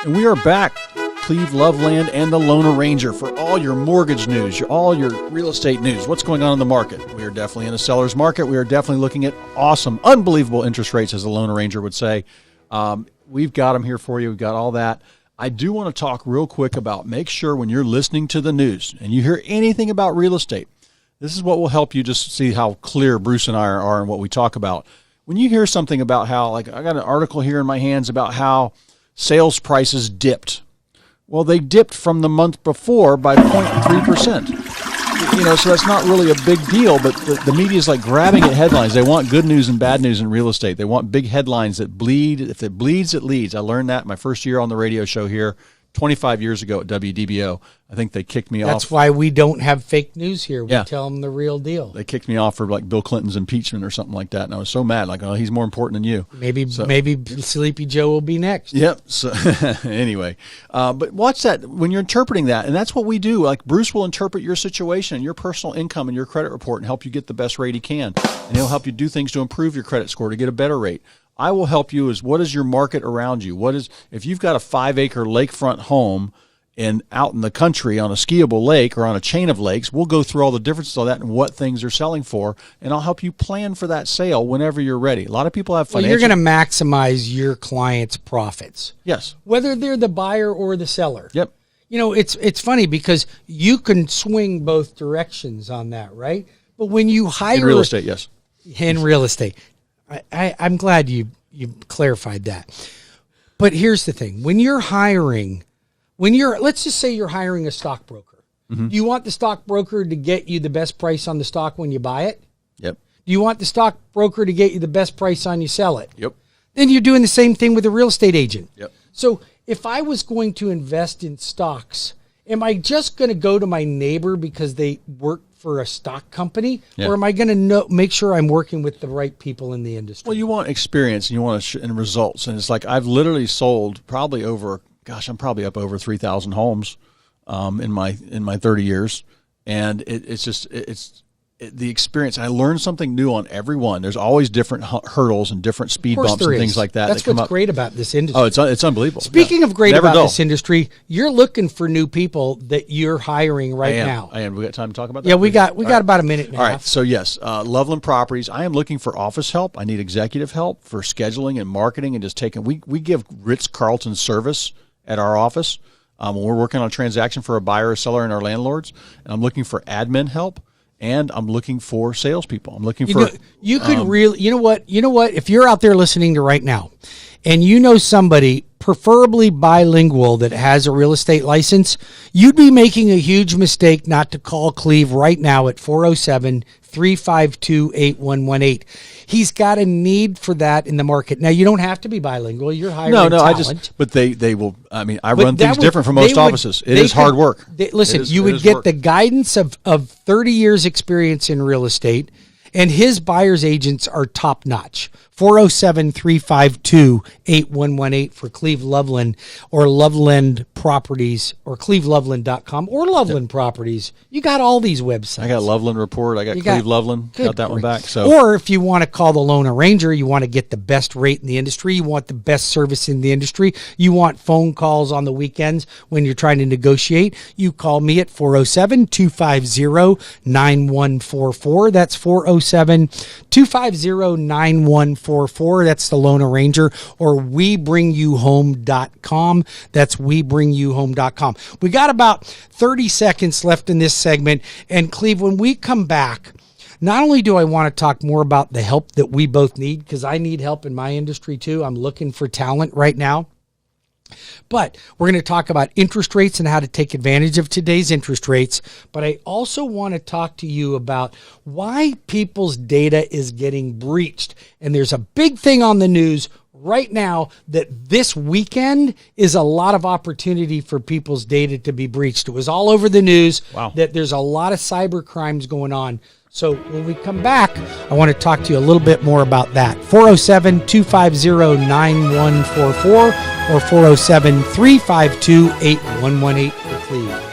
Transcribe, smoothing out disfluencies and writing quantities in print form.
And we are back, Cleve, Loveland, and the Loner Ranger for all your mortgage news, all your real estate news. What's going on in the market? We are definitely in a seller's market. We are definitely looking at awesome, unbelievable interest rates, as the Loner Ranger would say. We've got them here for you. We've got all that. I do want to talk real quick about make sure when you're listening to the news and you hear anything about real estate, this is what will help you just see how clear Bruce and I are in what we talk about. When you hear something about how, like I got an article here in my hands about how sales prices dipped. Well, they dipped from the month before by 0.3%. So that's not really a big deal, but the media is like grabbing at headlines. They want good news and bad news in real estate. They want big headlines that bleed. If it bleeds, it leads. I learned that my first year on the radio show here 25 years ago at WDBO. I think they kicked me off. That's why we don't have fake news here. We tell them the real deal. They kicked me off for like Bill Clinton's impeachment or something like that, and I was so mad. Like, oh, he's more important than you. Maybe Sleepy Joe will be next. Yep. So anyway, but watch that when you're interpreting that, and that's what we do. Like Bruce will interpret your situation and your personal income and your credit report and help you get the best rate he can, and he'll help you do things to improve your credit score to get a better rate. I will help you is what is your market around you? If you've got a 5-acre lakefront home and out in the country on a skiable lake or on a chain of lakes, we'll go through all the differences of that and what things are selling for, and I'll help you plan for that sale whenever you're ready. A lot of people have financial... Well, you're going to maximize your client's profits. Yes. Whether they're the buyer or the seller. Yep. It's funny because you can swing both directions on that, right? But when you hire... In real estate, yes. In real estate. I'm glad you clarified that. But here's the thing. When you're hiring, let's just say you're hiring a stockbroker. Mm-hmm. Do you want the stockbroker to get you the best price on the stock when you buy it? Yep. Do you want the stockbroker to get you the best price on you sell it? Yep. Then you're doing the same thing with a real estate agent. Yep. So if I was going to invest in stocks, am I just going to go to my neighbor because they work for a stock company, or am I going to make sure I'm working with the right people in the industry? Well, you want experience and you want and results, and it's like I've literally sold probably I'm probably up over 3,000 homes in my 30 years, and it's the experience. I learned something new on every one. There's always different hurdles and different speed bumps and things like that. That's what's great about this industry. Oh, it's unbelievable. Speaking of great about this industry, you're looking for new people that you're hiring now. I am. We got time to talk about that? Yeah, we got about a minute and a half. All right. So yes, Loveland Properties. I am looking for office help. I need executive help for scheduling and marketing and just taking. We give Ritz-Carlton service at our office when we're working on a transaction for a buyer or seller and our landlords. And I'm looking for admin help. And I'm looking for salespeople. I'm looking for... You could really... You know what? If you're out there listening to right now, and you know somebody, preferably bilingual, that has a real estate license, you'd be making a huge mistake not to call Cleve right now at 407-352-8118. He's got a need for that in the market. Now, you don't have to be bilingual. You're hiring talent. But they will... I mean, I run things different from most offices. It is hard work. You would get the guidance of 30 years experience in real estate, and his buyer's agents are top-notch. 407-352-8118 for Cleve Loveland or Loveland Properties or cleveloveland.com or Loveland Properties. You got all these websites. I got Loveland Report. I got Cleve Loveland. Got that one back. So, or if you want to call the Loner Ranger, you want to get the best rate in the industry. You want the best service in the industry. You want phone calls on the weekends when you're trying to negotiate. You call me at 407-250-9144. That's 407-250-9144. That's the Loner Ranger, or WeBringYouHome.com. That's WeBringYouHome.com. We got about 30 seconds left in this segment, and Cleve, when we come back, not only do I want to talk more about the help that we both need, because I need help in my industry too. I'm looking for talent right now. But we're going to talk about interest rates and how to take advantage of today's interest rates. But I also want to talk to you about why people's data is getting breached. And there's a big thing on the news right now that this weekend is a lot of opportunity for people's data to be breached. It was all over the news that there's a lot of cyber crimes going on. So when we come back, I want to talk to you a little bit more about that. 407-250-9144 or 407-352-8118 for Cleve.